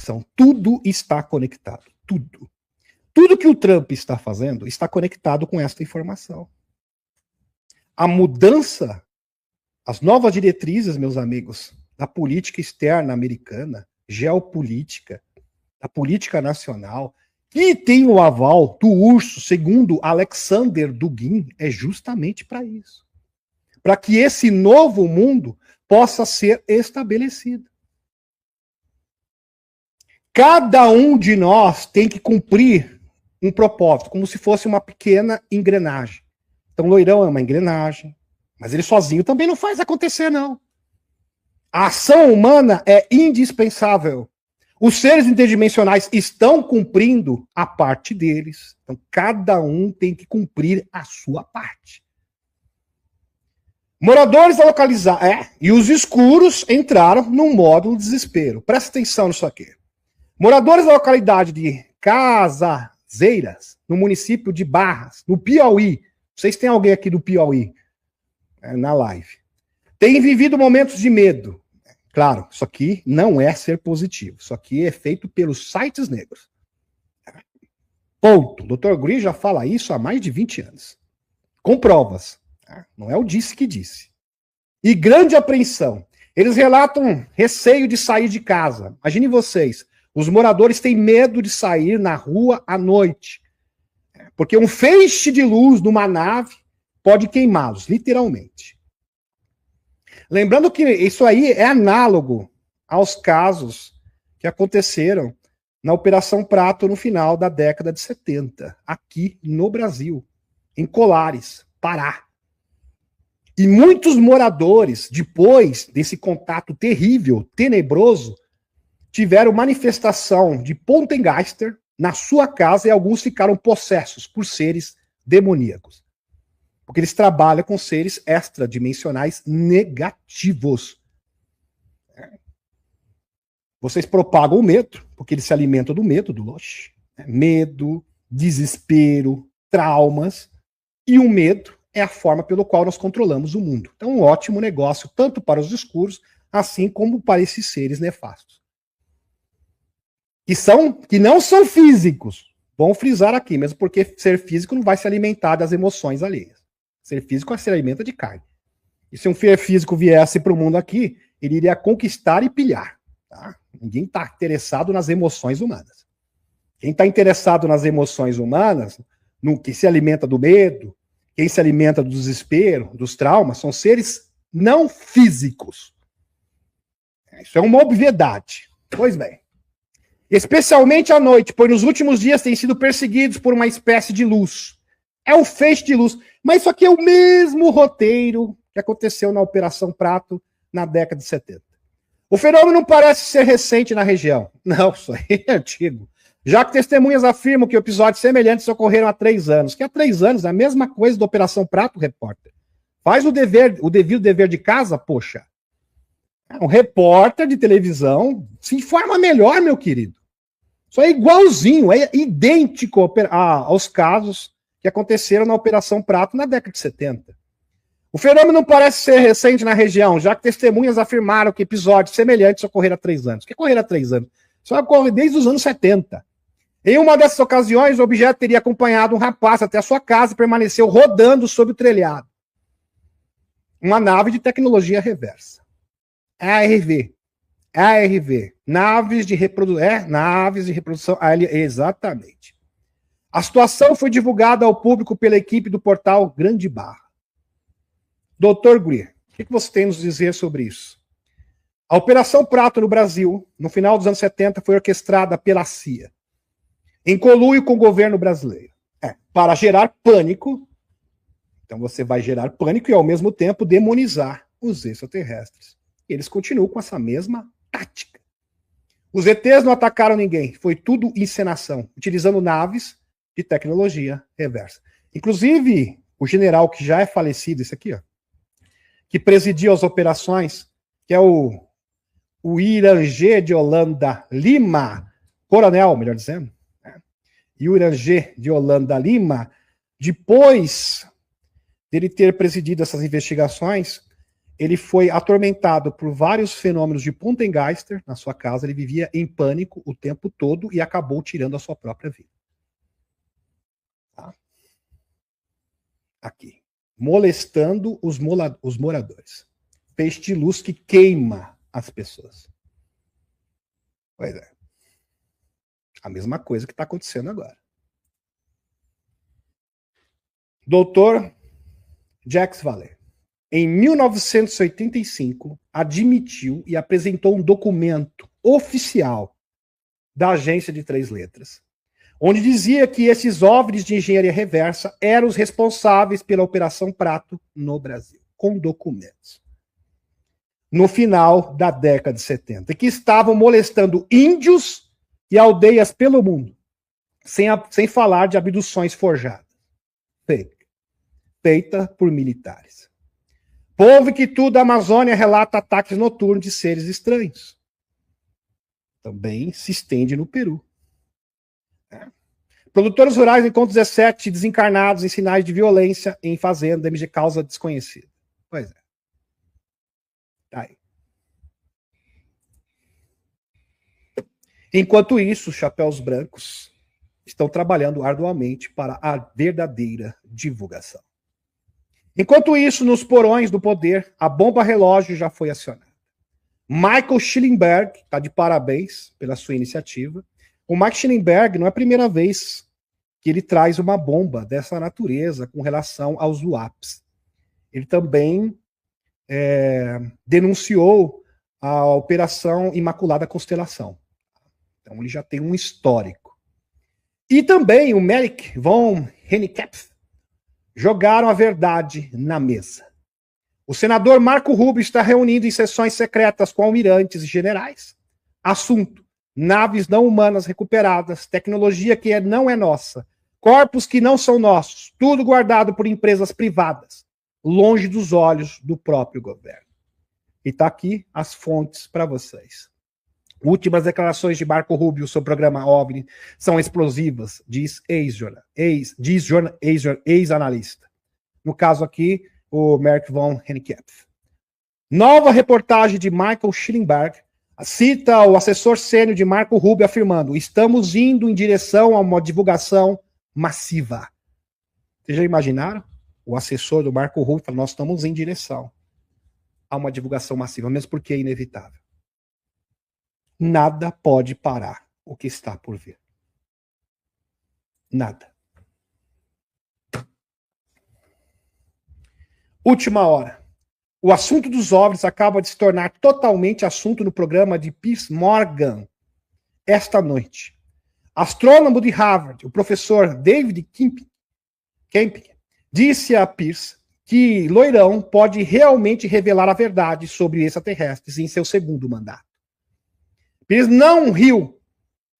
informação. Tudo está conectado. Tudo. Tudo que o Trump está fazendo está conectado com esta informação. A mudança, as novas diretrizes, meus amigos, da política externa americana, geopolítica, da política nacional, que tem o aval do urso, segundo Alexander Dugin, é justamente para isso. Para que esse novo mundo possa ser estabelecido. Cada um de nós tem que cumprir um propósito, como se fosse uma pequena engrenagem. Então, o loirão é uma engrenagem, mas ele sozinho também não faz acontecer, não. A ação humana é indispensável. Os seres interdimensionais estão cumprindo a parte deles. Então, cada um tem que cumprir a sua parte. Moradores da localidade... e os escuros entraram num módulo de desespero. Presta atenção nisso aqui. Moradores da localidade de Casazeiras, no município de Barras, no Piauí. Vocês têm alguém aqui do Piauí na live. Têm vivido momentos de medo. Claro, isso aqui não é ser positivo. Isso aqui é feito pelos sites negros. Ponto. O Dr. Gri já fala isso há mais de 20 anos. Com provas. Não é o disse que disse. E grande apreensão. Eles relatam receio de sair de casa. Imagine vocês. Os moradores têm medo de sair na rua à noite. Porque um feixe de luz numa nave pode queimá-los, literalmente. Lembrando que isso aí é análogo aos casos que aconteceram na Operação Prato no final da década de 70, aqui no Brasil, em Colares, Pará. E muitos moradores, depois desse contato terrível, tenebroso, tiveram manifestação de Poltergeist na sua casa e alguns ficaram possessos por seres demoníacos. Porque eles trabalham com seres extradimensionais negativos. Vocês propagam o medo, porque eles se alimentam do medo, do loche. Medo, desespero, traumas. E o medo é a forma pelo qual nós controlamos o mundo. Então, um ótimo negócio, tanto para os escuros, assim como para esses seres nefastos. Que não são físicos. Vamos frisar aqui, mesmo porque ser físico não vai se alimentar das emoções alheias. Ser físico se alimenta de carne. E se um ser físico viesse para o mundo aqui, ele iria conquistar e pilhar. Tá? Ninguém está interessado nas emoções humanas. Quem está interessado nas emoções humanas, no que se alimenta do medo, quem se alimenta do desespero, dos traumas, são seres não físicos. Isso é uma obviedade. Pois bem. Especialmente à noite, pois nos últimos dias têm sido perseguidos por uma espécie de luz. É um feixe de luz. Mas isso aqui é o mesmo roteiro que aconteceu na Operação Prato na década de 70. O fenômeno não parece ser recente na região. Não, isso aí é antigo. Já que testemunhas afirmam que episódios semelhantes ocorreram há 3 anos. Que há 3 anos é a mesma coisa da Operação Prato, repórter. Faz o devido dever de casa, poxa. Um repórter de televisão se informa melhor, meu querido. Isso é igualzinho, é idêntico aos casos que aconteceram na Operação Prato na década de 70. O fenômeno não parece ser recente na região, já que testemunhas afirmaram que episódios semelhantes ocorreram há 3 anos. O que ocorreram há 3 anos? Isso ocorre desde os anos 70. Em uma dessas ocasiões, o objeto teria acompanhado um rapaz até a sua casa e permaneceu rodando sobre o telhado. Uma nave de tecnologia reversa. ARV. Naves de reprodução. Exatamente. A situação foi divulgada ao público pela equipe do portal Grande Barra. Dr. Greer, o que você tem a nos dizer sobre isso? A Operação Prato no Brasil, no final dos anos 70, foi orquestrada pela CIA, em conluio com o governo brasileiro, para gerar pânico. Então você vai gerar pânico e, ao mesmo tempo, demonizar os extraterrestres. Eles continuam com essa mesma tática. Os ETs não atacaram ninguém, foi tudo encenação, utilizando naves de tecnologia reversa. Inclusive, o general que já é falecido, esse aqui, ó, que presidiu as operações, que é o Irangê de Holanda Lima, coronel, melhor dizendo, Irangê de Holanda Lima, depois dele ter presidido essas investigações, ele foi atormentado por vários fenômenos de Poltergeister na sua casa, ele vivia em pânico o tempo todo e acabou tirando a sua própria vida. Tá? Aqui. Molestando os moradores. Peixe de luz que queima as pessoas. Pois é. A mesma coisa que está acontecendo agora. Doutor Jacques Vallée, em 1985, admitiu e apresentou um documento oficial da Agência de Três Letras, onde dizia que esses OVNIs de engenharia reversa eram os responsáveis pela Operação Prato no Brasil, com documentos. No final da década de 70, que estavam molestando índios e aldeias pelo mundo, sem falar de abduções forjadas. Feita por militares. Povo que tudo a Amazônia relata ataques noturnos de seres estranhos. Também se estende no Peru. Produtores rurais encontram 17 desencarnados em sinais de violência em fazenda de causa desconhecida. Pois é. Tá aí. Enquanto isso, os chapéus brancos estão trabalhando arduamente para a verdadeira divulgação. Enquanto isso, nos porões do poder, a bomba relógio já foi acionada. Michael Schellenberg está de parabéns pela sua iniciativa. O Michael Schellenberg não é a primeira vez que ele traz uma bomba dessa natureza com relação aos UAPs. Ele também denunciou a Operação Imaculada Constelação. Então ele já tem um histórico. E também o Merrick von Henneckepf jogaram a verdade na mesa. O senador Marco Rubio está reunindo em sessões secretas com almirantes e generais. Assunto: naves não humanas recuperadas, tecnologia que não é nossa, corpos que não são nossos, tudo guardado por empresas privadas, longe dos olhos do próprio governo. E está aqui as fontes para vocês. Últimas declarações de Marco Rubio sobre o programa OVNI são explosivas, diz ex-analista. No caso aqui, o Merrick von Henneckepf. Nova reportagem de Michael Schellenberg cita o assessor sênior de Marco Rubio afirmando: estamos indo em direção a uma divulgação massiva. Vocês já imaginaram? O assessor do Marco Rubio fala: nós estamos em direção a uma divulgação massiva, mesmo porque é inevitável. Nada pode parar o que está por vir. Nada. Última hora. O assunto dos OVNIs acaba de se tornar totalmente assunto no programa de Piers Morgan esta noite. Astrônomo de Harvard, o professor David Kemping, disse a Piers que Loirão pode realmente revelar a verdade sobre extraterrestres em seu segundo mandato. Piers não riu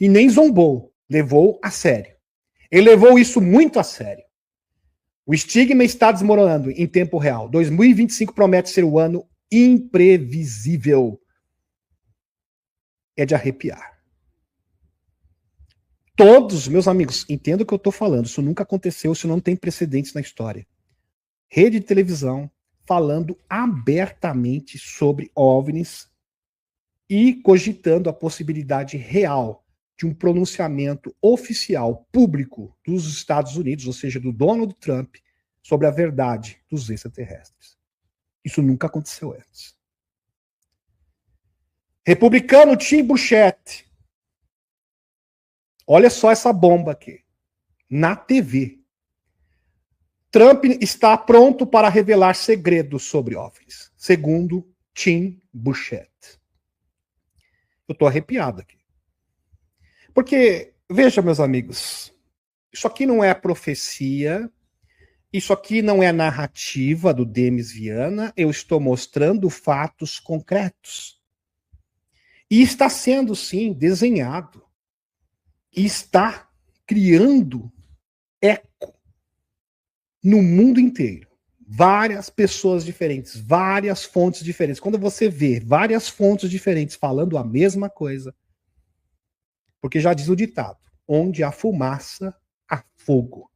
e nem zombou, levou a sério. Ele levou isso muito a sério. O estigma está desmoronando em tempo real. 2025 promete ser um ano imprevisível. É de arrepiar. Todos, meus amigos, entendam o que eu estou falando. Isso nunca aconteceu, isso não tem precedentes na história. Rede de televisão falando abertamente sobre OVNIs e cogitando a possibilidade real de um pronunciamento oficial, público dos Estados Unidos, ou seja, do Donald Trump, sobre a verdade dos extraterrestres. Isso nunca aconteceu antes. Republicano Tim Burchett. Olha só essa bomba aqui. Na TV. Trump está pronto para revelar segredos sobre OVNIs, segundo Tim Burchett. Eu estou arrepiado aqui. Porque, veja, meus amigos, isso aqui não é profecia, isso aqui não é narrativa do Denis Viana, eu estou mostrando fatos concretos. E está sendo, sim, desenhado. E está criando eco no mundo inteiro. Várias pessoas diferentes, várias fontes diferentes. Quando você vê várias fontes diferentes falando a mesma coisa, porque já diz o ditado, onde há fumaça, há fogo.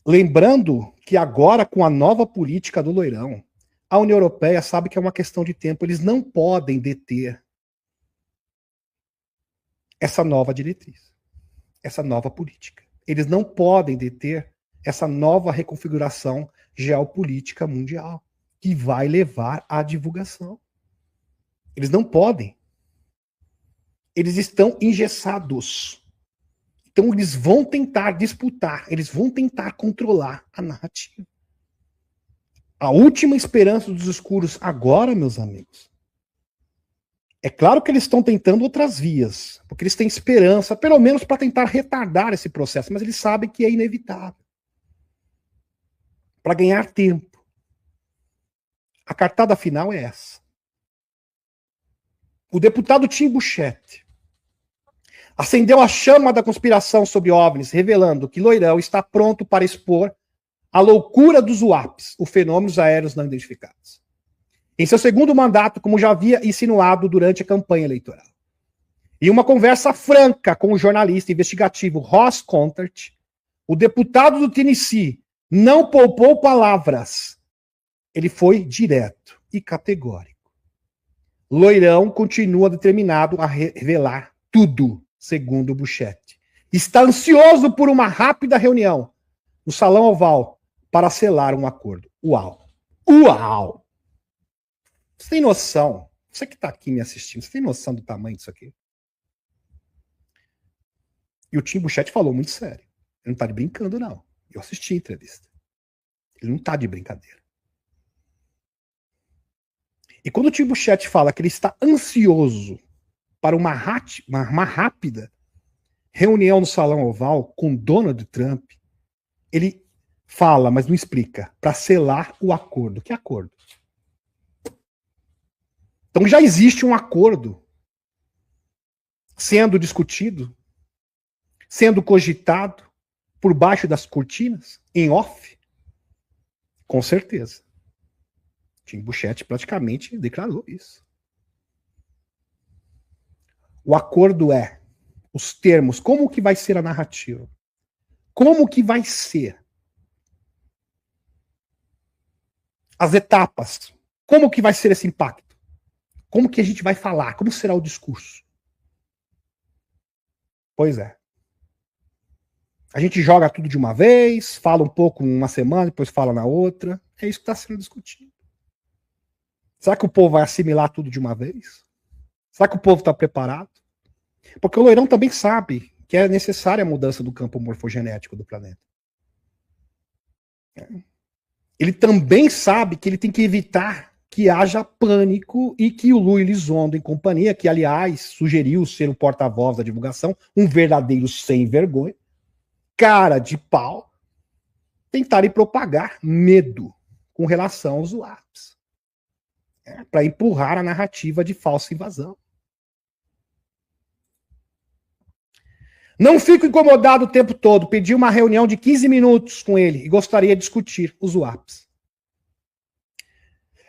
Lembrando que agora, com a nova política do Loirão, A União Europeia sabe que é uma questão de tempo. Eles não podem deter essa nova diretriz, essa nova política. Eles não podem deter essa nova reconfiguração geopolítica mundial, que vai levar à divulgação. Eles não podem. Eles estão engessados. Então eles vão tentar disputar, eles vão tentar controlar a narrativa. A última esperança dos escuros agora, meus amigos, é claro que eles estão tentando outras vias, porque eles têm esperança, pelo menos para tentar retardar esse processo, mas eles sabem que é inevitável. Para ganhar tempo. A cartada final é essa. O deputado Tim Buchete acendeu a chama da conspiração sobre OVNIs, revelando que Loirão está pronto para expor a loucura dos UAPs, os fenômenos aéreos não identificados. Em seu segundo mandato, como já havia insinuado durante a campanha eleitoral. Em uma conversa franca com o jornalista investigativo Ross Contert, o deputado do Tennessee não poupou palavras. Ele foi direto e categórico. Loirão continua determinado a revelar tudo, segundo Buchete. Está ansioso por uma rápida reunião no Salão Oval para selar um acordo. Uau! Uau! Você tem noção? Você que está aqui me assistindo, você tem noção do tamanho disso aqui? E o Tim Buchete falou muito sério. Ele não está de brincando, não. Eu assisti a entrevista. Ele não está de brincadeira. E quando o Tim Buchete fala que ele está ansioso para uma rápida reunião no Salão Oval com Donald Trump, ele fala, mas não explica, para selar o acordo. Que acordo? Então já existe um acordo sendo discutido, sendo cogitado por baixo das cortinas, em off? Com certeza. Tim Buchete praticamente declarou isso. O acordo é os termos, como que vai ser a narrativa? Como que vai ser? As etapas. Como que vai ser esse impacto? Como que a gente vai falar? Como será o discurso? Pois é. A gente joga tudo de uma vez, fala um pouco uma semana, depois fala na outra. É isso que está sendo discutido. Será que o povo vai assimilar tudo de uma vez? Será que o povo está preparado? Porque o Loirão também sabe que é necessária a mudança do campo morfogenético do planeta. Ele também sabe que ele tem que evitar que haja pânico e que o Luiz Elizondo e companhia, que aliás sugeriu ser o porta-voz da divulgação, um verdadeiro sem vergonha, cara de pau, tentarem propagar medo com relação aos UAPs. Para empurrar a narrativa de falsa invasão. Não fico incomodado o tempo todo. Pedi uma reunião de 15 minutos com ele e gostaria de discutir os UAPs.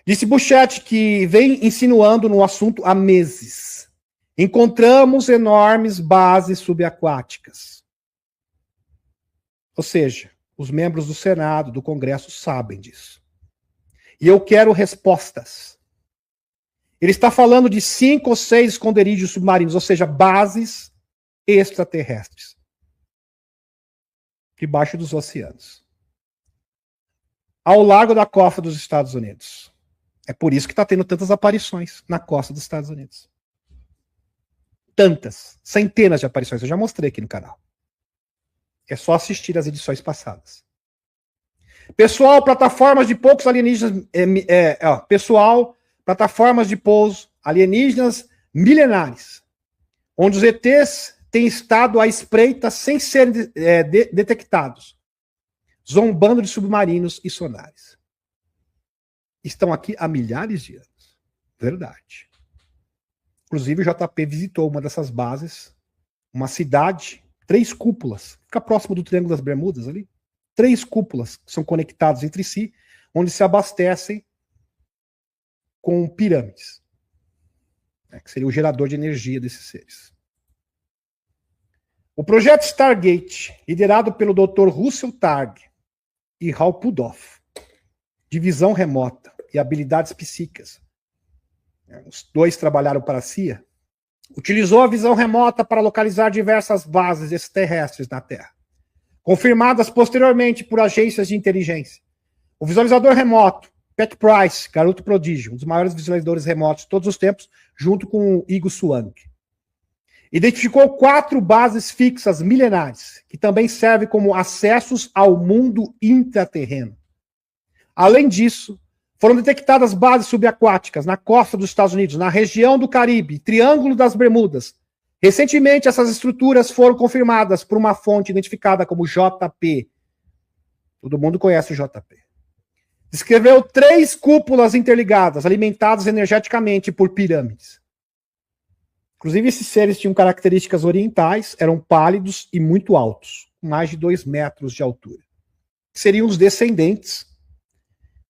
Disse Buchete que vem insinuando no assunto há meses. Encontramos enormes bases subaquáticas. Ou seja, os membros do Senado, do Congresso sabem disso. E eu quero respostas. Ele está falando de 5 ou 6 esconderijos submarinos, ou seja, bases extraterrestres debaixo dos oceanos, ao largo da costa dos Estados Unidos. É por isso que está tendo tantas aparições na costa dos Estados Unidos. Tantas, centenas de aparições. Eu já mostrei aqui no canal. É só assistir as edições passadas. Pessoal, plataformas de poucos alienígenas. Pessoal, plataformas de pouso alienígenas milenares, onde os ETs têm estado à espreita sem serem detectados, zombando de submarinos e sonares. Estão aqui há milhares de anos. Verdade. Inclusive o JP visitou uma dessas bases, uma cidade, 3 cúpulas, fica próximo do Triângulo das Bermudas ali, 3 cúpulas que são conectadas entre si, onde se abastecem com pirâmides, que seria o gerador de energia desses seres. O projeto Stargate, liderado pelo Dr. Russell Targ e Hal Puthoff, de visão remota, e habilidades psíquicas. Os dois trabalharam para a CIA. Utilizou a visão remota para localizar diversas bases extraterrestres na Terra, confirmadas posteriormente por agências de inteligência. O visualizador remoto, Pat Price, garoto prodígio, um dos maiores visualizadores remotos de todos os tempos, junto com o Igo Swank, identificou 4 bases fixas milenares, que também servem como acessos ao mundo intraterreno. Além disso, foram detectadas bases subaquáticas na costa dos Estados Unidos, na região do Caribe, Triângulo das Bermudas. Recentemente, essas estruturas foram confirmadas por uma fonte identificada como JP. Todo mundo conhece o JP. Descreveu 3 cúpulas interligadas, alimentadas energeticamente por pirâmides. Inclusive, esses seres tinham características orientais, eram pálidos e muito altos, com mais de 2 metros de altura. Seriam os descendentes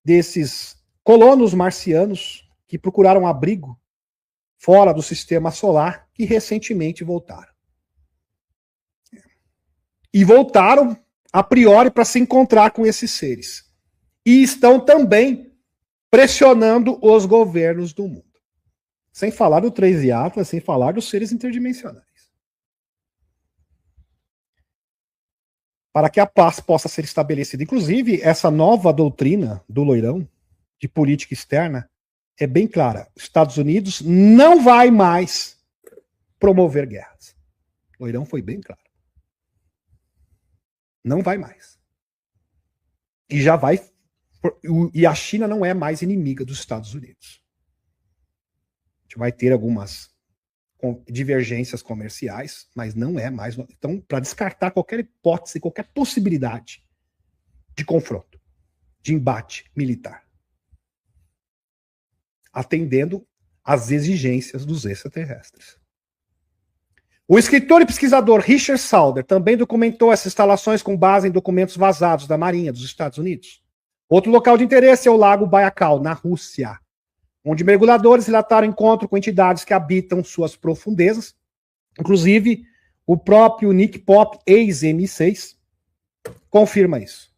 desses colonos marcianos que procuraram abrigo fora do sistema solar, que recentemente voltaram. E voltaram, a priori, para se encontrar com esses seres. E estão também pressionando os governos do mundo. Sem falar do 3 Atlas, sem falar dos seres interdimensionais. Para que a paz possa ser estabelecida. Inclusive, essa nova doutrina do Loirão, de política externa, é bem clara. Os Estados Unidos não vai mais promover guerras. O Loirão foi bem claro. Não vai mais. E já vai. E a China não é mais inimiga dos Estados Unidos. A gente vai ter algumas divergências comerciais, mas não é mais. Então, para descartar qualquer hipótese, qualquer possibilidade de confronto, de embate militar, atendendo às exigências dos extraterrestres. O escritor e pesquisador Richard Sauder também documentou essas instalações com base em documentos vazados da Marinha dos Estados Unidos. Outro local de interesse é o Lago Baikal, na Rússia, onde mergulhadores relataram encontro com entidades que habitam suas profundezas. Inclusive, o próprio Nick Pop, ex-M6, confirma isso.